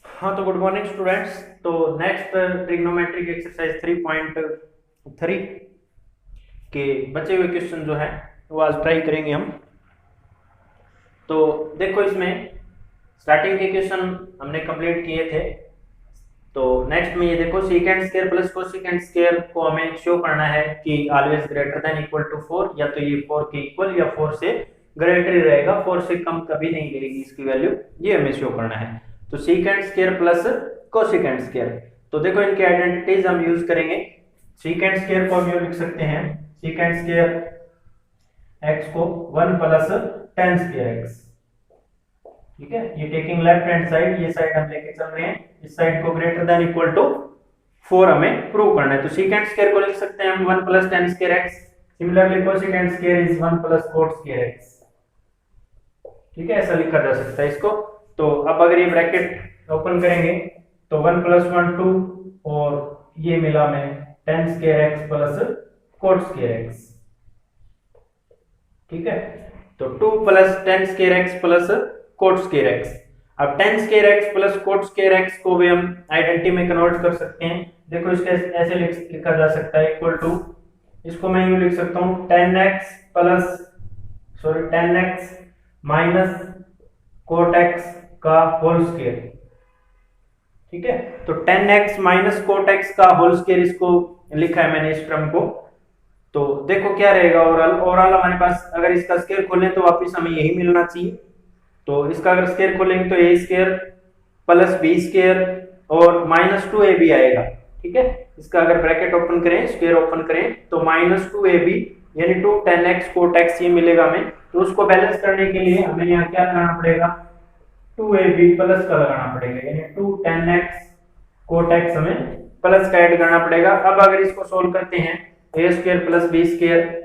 हाँ, तो good morning students. तो नेक्स्ट ट्रिग्नोमेट्रिक एक्सरसाइज 3.3 के बचे हुए क्वेश्चन जो है वो आज ट्राई करेंगे हम। तो देखो, इसमें स्टार्टिंग के क्वेश्चन हमने कंप्लीट किए थे। तो नेक्स्ट में ये देखो, secant square plus cosecant square को हमें शो करना है कि always greater than equal to 4, या तो ये 4 के इक्वल या 4 से ग्रेटर ही रहेगा, 4 से कम कभी नहीं रहेगी इसकी वैल्यू, ये हमें शो करना है। तो secant square plus cosecant square, तो देखो इनकी आइडेंटिटीज हम यूज करेंगे। सीकेंट स्क्वायर को हम यूज लिख सकते हैं, सीकेंट स्क्वायर x को 1 प्लस tan स्क्वायर x, ठीक है। ये टेकिंग लेफ्ट हैंड साइड, ये साइड हम लेके चल रहे हैं, इस साइड को ग्रेटर देन इक्वल टू 4 हमें प्रूव करना है। तो सीकेंट स्क्वायर को लिख सकते हैं हम 1 plus tan square x, similarly cosecant square is 1 plus cot square x, ठीक है, ऐसा लिखा जा सकता है इसको। तो अब अगर ये ब्रैकेट ओपन करेंगे तो 1 प्लस 1 2, और ये मिला में tan square x plus cot square x, ठीक है। तो 2 plus tan square x plus cot square x। अब tan square x plus cot square x को भी हम आइडेंटिटी में कन्वर्ट कर सकते हैं। देखो इसके ऐसे लिखा जा सकता है, इक्वल टू, इसको मैं यूं लिख सकता हूं tan x minus cot x का होल स्क्वायर, ठीक है। तो tan x minus cot x का होल स्क्वायर, इसको लिखा है मैंने इस टर्म को। तो देखो क्या रहेगा ओवरऑल हमारे पास, अगर इसका स्क्वायर खोलें तो वापस हमें यही मिलना चाहिए। तो इसका अगर स्क्वायर खोलेंगे तो a square plus b square और माइनस 2ab आएगा, ठीक है। इसका अगर ब्रैकेट ओपन करें, स्क्वायर ओपन करें, तो माइनस 2ab यानी 2 tan x cot x ये मिलेगा हमें। तो उसको बैलेंस करने के लिए हमें यहाँ क्या लगाना पड़ेगा, 2ab प्लस का लगाना पड़ेगा, यानी 2 tan x cot x हमें प्लस का ऐड करना पड़ेगा। अब अगर इसको सोल्व करते हैं, a square plus b square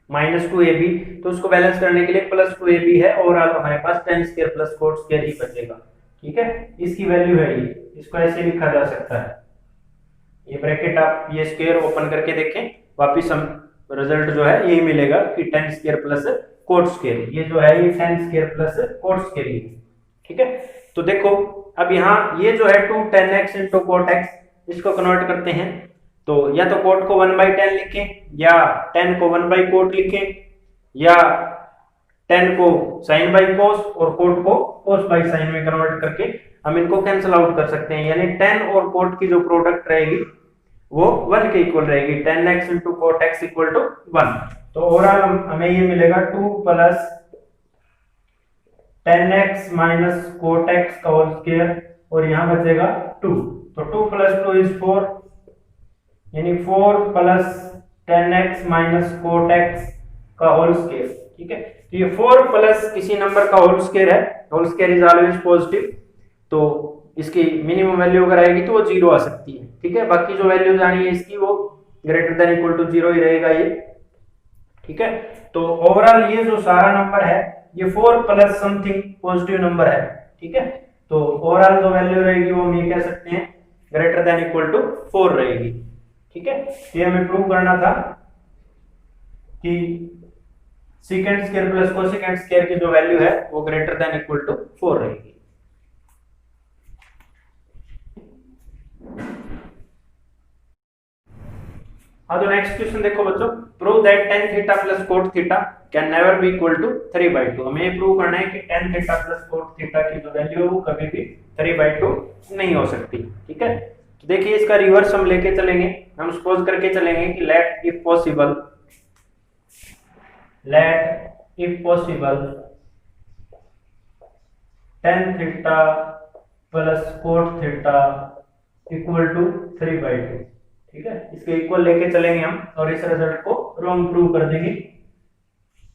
minus 2ab, तो उसको बैलेंस करने के लिए प्लस 2ab है, और हमारे पास tan square plus cot square ही बचेगा, ठीक है। इसकी वैल्यू है ये, इसको ऐसे लिखा जा सकता है। ये ब्रैकेट आप ये स्क्वायर ओपन करके देखें, वापिस हम रिजल्ट जो है यही मिलेगा कि tan square plus cot square, ये जो है ये tan square plus cot square ही, ठीक है। तो देखो अब यहाँ ये जो है 2 tan x into cot x, इसको कन्वर्ट करते हैं। तो या तो cot को 1/tan लिखें, या tan को 1/cot लिखें, या tan को sin by cos और cot को cos by sin में कन्वर्ट करके हम इनको कैंसिल आउट कर सकते हैं। यानी tan और cot की जो प्रोडक्ट रहेगी वो 1 के इक्वल रहेगी, tan x into cot x equal to 1। तो ओवरऑल हमें ये मिलेगा 2 plus tan x minus cot x का होल स्क्वायर, और यहाँ बचेगा 2। तो 2 प्लस 2 इज 4, यानी 4 plus tan x minus cot x का होल स्क्वायर, ठीक है। तो ये 4 प्लस किसी नंबर का होल स्क्वायर है, whole square is always positive, तो इसकी मिनिमम वैल्यू अगर आएगी तो वो 0 आ सकती है, ठीक है। बाकी जो वैल्यूज आनी है इसकी वो ग्रेटर देन इक्वल टू 0 ही रहेगा ये, ठीक है। तो ओवरऑल ये जो सारा नंबर है ये 4 प्लस समथिंग पॉजिटिव नंबर है, ठीक है। तो ओवरऑल जो वैल्यू रहेगी वो हम ये कह सकते हैं ग्रेटर देन इक्वल टू 4 रहेगी, ठीक है। ये हमें प्रूव करना था कि secant square plus cosecant square की जो वैल्यू है वो ग्रेटर देन इक्वल टू 4 रहेगी। हाँ, तो नेक्स्ट क्वेश्चन देखो बच्चों, prove that tan theta plus cot theta can never be equal to 3/2। हमें ये प्रूव करना है कि tan theta plus cot theta की जो वैल्यू है वो कभी भी 3/2 नहीं हो सकती, ठीक है। तो देखिए इसका रिवर्स हम लेके चलेंगे, हम सपोज करके चलेंगे कि let if possible tan theta plus cot theta equal to 3/2, ठीक है। इसके इक्वल लेके चलेंगे हम, और इस रिजल्ट को रॉन्ग प्रूव कर देंगे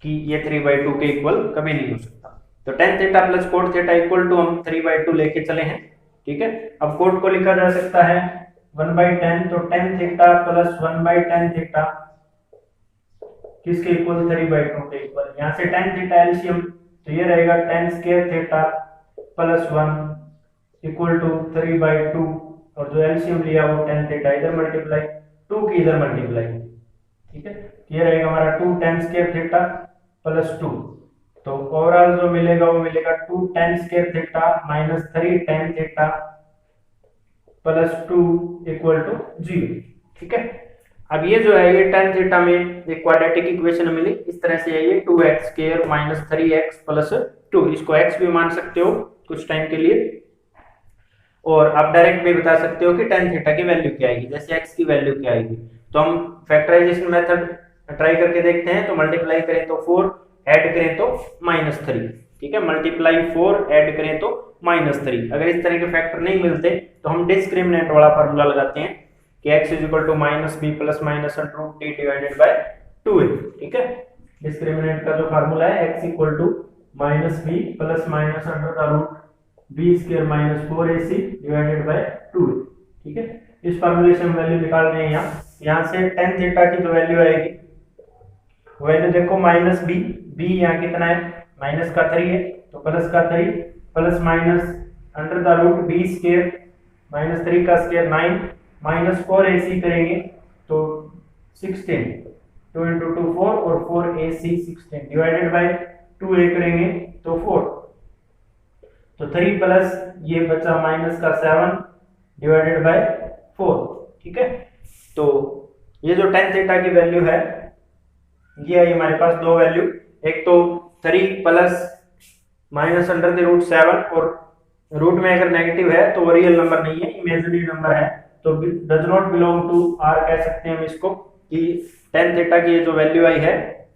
कि ये 3/2 के इक्वल कभी नहीं हो सकता। तो tan theta plus cot theta equal to हम 3/2 लेके चले हैं, ठीक है। अब cot को लिखा जा सकता है 1/tan, तो tan theta plus 1/tan theta किसके इक्वल, 3/2 के इक्वल। यहाँ से tan थीटा एलसीएम, तो ये रहेगा tan square theta plus 1 equal to 3/2, और जो एलसीएम लिया वो tan थीटा इधर मल्टीप्लाई, 2 की इधर मल्टीप्लाई, ठीक है, ये रहेगा हमारा 2 tan स्क्वायर थीटा प्लस 2। तो ओवरऑल जो मिलेगा वो मिलेगा 2 tan square theta minus 3 tan theta plus 2 equal to 0। ठीक है, अब ये जो है ये tan थीटा में एक क्वाड्रेटिक इक्वेशन मिली, इस तरह से है ये 2x square minus 3x plus 2, इसको x भी मान सकते हो कुछ टाइम के लिए, और आप डायरेक्ट भी बता सकते हो कि tan थीटा की वैल्यू क्या आएगी, जैसे x की वैल्यू क्या आएगी। तो हम फैक्टराइजेशन मेथड ट्राई करके देखते हैं। तो मल्टीप्लाई करें तो 4, ऐड करें तो -3। ठीक है, मल्टीप्लाई 4 ऐड करें तो -3। अगर इस तरह के फैक्टर नहीं मिलते तो हम डिस्क्रिमिनेंट वाला फार्मूला लगाते हैं कि x is equal to -b plus minus √d divided by 2a। ठीक है, डिस्क्रिमिनेंट का जो फार्मूला है x equal to -b plus minus √b square minus 4ac divided by 2a। ठीक है, इस फार्मूले से हम वैल्यू निकाल रहे हैं। यहाँ से tan थीटा की जो वैल्यू आएगी, वैल्यू देखो -b यहाँ कितना है, माइनस का 3 है तो प्लस का 3 plus minus √b square minus 3 का स्क्वायर 9 माइनस 4ac करेंगे तो 16, 2 × 2 4 और 4ac 16 डिवाइडेड बाय 2a करेंगे तो 4, तो 3 प्लस ये बचा माइनस का 7 डिवाइडेड बाय 4। ठीक है, तो ये जो tan थीटा की वैल्यू है ये है हमारे पास दो वैल्यू, एक तो 3 प्लस माइनस √7, और रूट में अगर नेगेटिव है तो वो रियल नंबर नहीं है, इमेजिनरी नंबर है, तो does not belong to R कह सकते हैं हम इसको, कि tan थीटा की ये जो वैल्यू आई है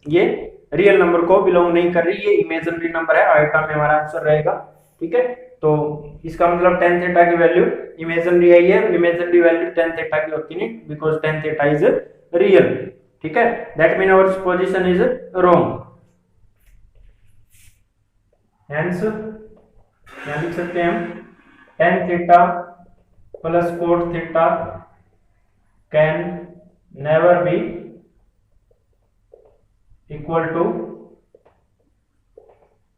ये रियल नंबर को बिलोंग नहीं कर रही, ये इमेजिनरी नंबर है, आयता में हमारा आंसर रहेगा। ठीक है, तो इसका मतलब tan थीटा की वैल्यू इमेजिनरी आई है, इमेजिनरी वैल्यू tan थीटा की होती नहीं, because tan theta is real. ठीक है, that mean our position is wrong. Hence क्या लिख सकते हैं हम, tan theta plus cot theta can never be equal to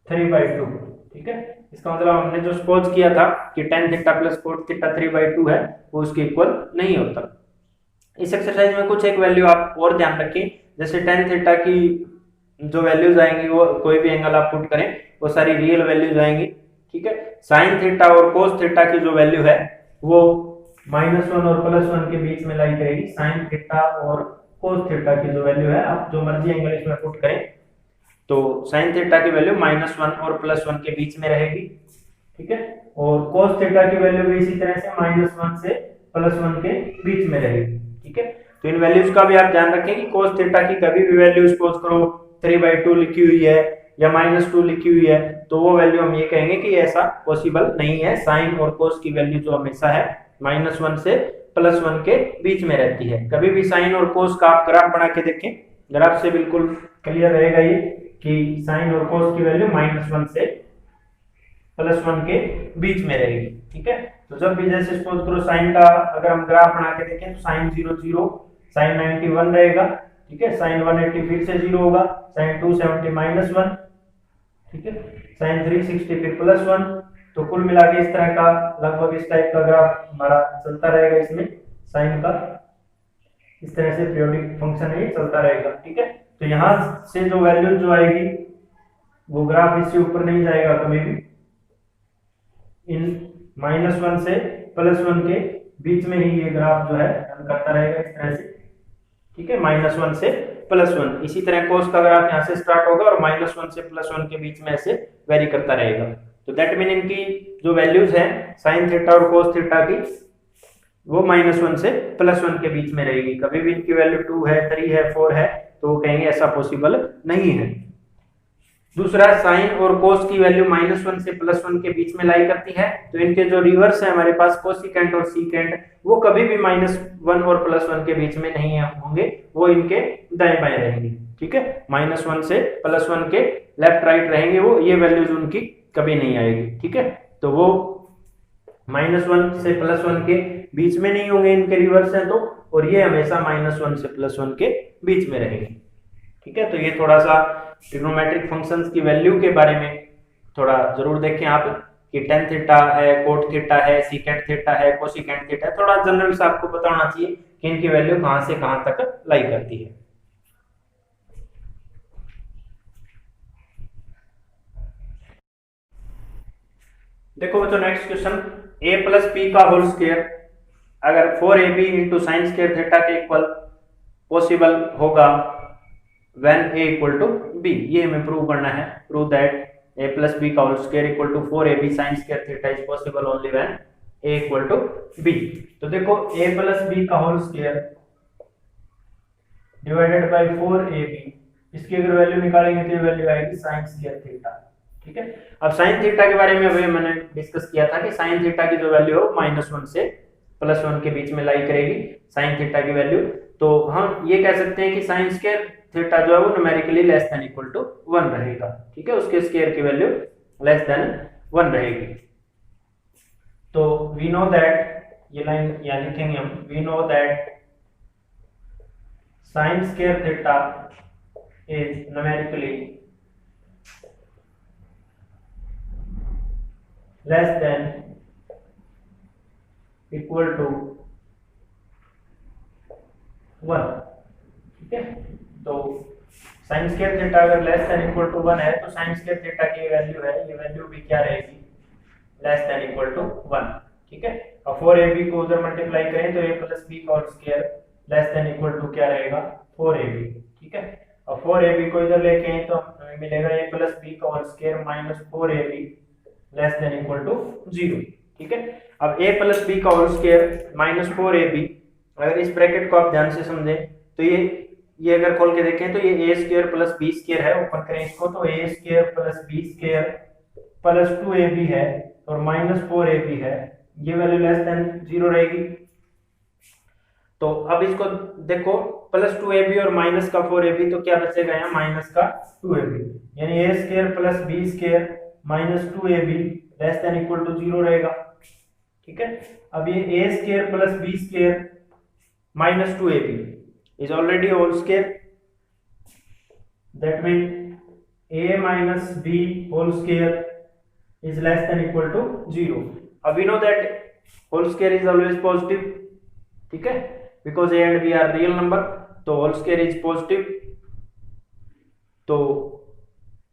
3/2। ठीक है, इसका मतलब हमने जो सपोज किया था कि tan theta plus cot theta 3/2 है, वो उसके इक्वल नहीं होता। इस एक्सरसाइज में कुछ एक वैल्यू आप और ध्यान रखें, जैसे tan थीटा की जो वैल्यूज आएंगी वो कोई भी एंगल आप पुट करें वो सारी रियल वैल्यूज आएंगी। ठीक है, sin थीटा और cos थीटा की जो वैल्यू है वो -1 और +1 के बीच में लाई करेगी। sin थीटा और cos थीटा की जो वैल्यू है, आप जो मर्जी एंगल इसमें पुट करें तो sin थीटा की वैल्यू -1 और +1 के बीच में रहेगी। ठीक है, और cos थीटा की वैल्यू भी इसी तरह से -1 से +1 के बीच में रहेगी। ठीक है, तो इन वैल्यूज का भी आप ध्यान रखें कि cos थीटा की कभी भी वैल्यू सपोज करो 3/2 लिखी हुई है या -2 लिखी हुई है तो वो वैल्यू हम ये कहेंगे कि ऐसा पॉसिबल नहीं है। sin और cos की वैल्यू जो हमेशा है -1 से +1 के बीच में रहती है। कभी भी sin और cos का आप ग्राफ बना के देखें, ग्राफ से बिल्कुल क्लियर रहेगा ये कि sin और cos की वैल्यू -1 से +1 के बीच में रहेगी। ठीक है, तो जब भी जैसे सपोज करो sin का अगर हम ग्राफ बना के देखें तो sin 0 0, sin 91 रहेगा। ठीक है, sin 180 फिर से 0 होगा, sin 270 -1। ठीक है, sin 360 फिर +1। तो कुल मिला के इस तरह का लगभग इस टाइप का ग्राफ हमारा चलता रहेगा, इसमें साइन का इस तरह से पीरियोडिक फंक्शन है चलता रहेगा। ठीक है, तो यहां से जो वैल्यू जो आएगी वो ग्राफ इससे ऊपर नहीं जाएगा कभी भी, इन -1 से +1 के बीच में ही ये ग्राफ जो है रन करता रहेगा इस तरह से। ठीक है, -1 से +1, इसी तरह cos का ग्राफ यहाँ से स्टार्ट होगा और -1 से +1 के बीच में ऐसे वेरी करता रहेगा। तो दैट मीन इनकी जो वैल्यूज हैं sin थीटा और cos थीटा की वो -1 से +1 के बीच में रहेगी। कभी भी इनकी वैल्यू 2 है, 3 है, 4 है तो वो कहेंगे ऐसा पॉसिबल नहीं है। दूसरा, sin और cos की वैल्यू -1 से +1 के बीच में लाई करती है, तो इनके जो रिवर्स है हमारे पास कोसिकेंट और सीकेंट वो कभी भी -1 और +1 के बीच में नहीं होंगे, वो इनके दाएं बाएं रहेंगे। ठीक है, -1 से +1 के लेफ्ट राइट रहेंगे वो, ये वैल्यूज उनकी कभी नहीं आएगी। ठीक है, तो वो -1 से +1 के बीच में नहीं होंगे, इनके रिवर्स हैं तो, और ये हमेशा -1 से +1 के बीच में रहेंगे। ठीक है, तो ये थोड़ा सा ट्रिग्नोमेट्रिक फंक्शंस की वैल्यू के बारे में थोड़ा जरूर देखें आप कि tan थीटा है, cot थीटा है, secant थीटा है, cosecant थीटा है, थोड़ा जनरल से आपको पता होना चाहिए कि इनकी वैल्यू कहां से कहां तक लाई करती है। देखो बच्चों next question, a plus B का होल स्क्वायर अगर 4ab into sine square theta के इक्वल पॉसिबल होगा when a equal to b, ये हमें प्रूव करना है। Prove that a plus B का whole square equal to 4ab sine square theta is possible only when a equal to b। तो देखो a plus B का whole square divided by 4ab, इसकी अगर वैल्यू निकालेंगे तो ये वैल्यू आएगी साइन स्क्वायर थीटा। ठीक है, अब साइन थीटा के बारे में अभी मैंने डिस्कस किया था कि साइन थीटा की जो वैल्यू हो -1 से +1 के बीच में लाई करेगी साइन थीटा की वैल्यू। तो हम ये कह सकते हैं कि साइन स्क्वायर थीटा जो है वो numerically less than equal to 1 रहेगा। ठीक है, उसके स्क्वायर की वैल्यू लेस देन 1 रहेगी। तो वी नो दैट, ये लाइन या लिखेंगे हम, we know that sine square theta is numerically less than equal to 1। ठीक है, तो साइन स्क्वायर थीटा अगर लेस देन इक्वल टू 1 है तो साइन स्क्वायर थीटा की वैल्यू है, ये वैल्यू भी क्या रहेगी, लेस देन इक्वल टू 1। ठीक है, और 4ab को उधर मल्टीप्लाई करें तो a प्लस बी का whole square less than equal to क्या रहेगा, 4ab। ठीक है, और 4ab को इधर लेके आए तो हमें मिलेगा a प्लस बी का whole square minus 4ab less than equal to 0। ठीक है, अब a प्लस बी का होल स्क्वायर माइनस 4ab, अगर इस ब्रैकेट को आप ध्यान से समझें तो ये अगर खोल के देखें तो ये a square plus b square है, ओपन करें इसको तो a square plus b square plus 2ab है और माइनस 4ab है, ये वैल्यू लेस देन 0 रहेगी। तो अब इसको देखो प्लस 2ab और माइनस का 4ab, तो क्या बचेगा यहाँ माइनस का 2ab, यानी a square plus b square minus 2ab less than equal to 0 रहेगा। ठीक है, अब ये a square plus b square minus 2ab is already whole square, that mean a minus b whole square is less than equal to 0। अब we know that whole square is always positive. ठीक है, because a and b are real number, तो whole square is positive, तो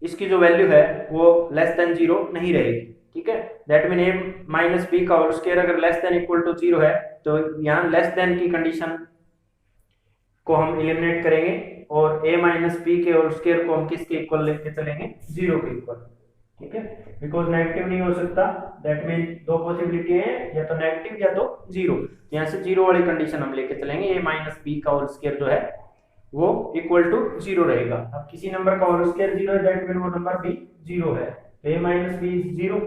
इसकी जो value है वो less than 0 नहीं रहेगी। ठीक है, that mean a minus B का होल स्क्वायर अगर लेस देन इक्वल टू 0 है तो यहाँ लेस देन की कंडीशन को हम एलिमिनेट करेंगे और a माइनस बी के होल स्क्वायर को हम किसके इक्वल लेके चलेंगे, 0 के इक्वल। ठीक है, बिकॉज नेगेटिव नहीं हो सकता, दैट मीन दो पॉसिबिलिटी है, या तो नेगेटिव या तो 0। यहाँ से 0 वाली कंडीशन हम लेके चलेंगे, a माइनस बी का होल स्क्वायर जो है वो इक्वल टू 0 रहेगा। अब किसी नंबर का होल स्क्वायर 0 है, दैट मीन वो नंबर भी 0 है, तो a माइनस बी इज 0।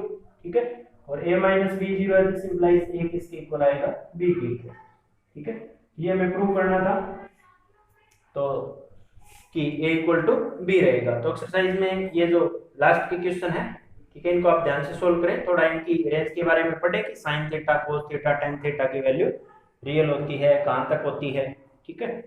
ठीक है, और a माइनस बी 0 है, दिस इंप्लाइज a किसके इक्वल आएगा, b के इक्वल। ठीक है, ये हमें प्रूव करना था, तो कि a इक्वल टू b रहेगा। तो एक्सरसाइज में ये जो लास्ट की क्वेश्चन है, ठीक है, इनको आप ध्यान से सोल्व करें, थोड़ा इनकी रेंज के बारे में पढ़ें कि sine theta, cos theta, tan theta की वैल्यू रियल होती है, कहाँ तक होती है। ठीक है।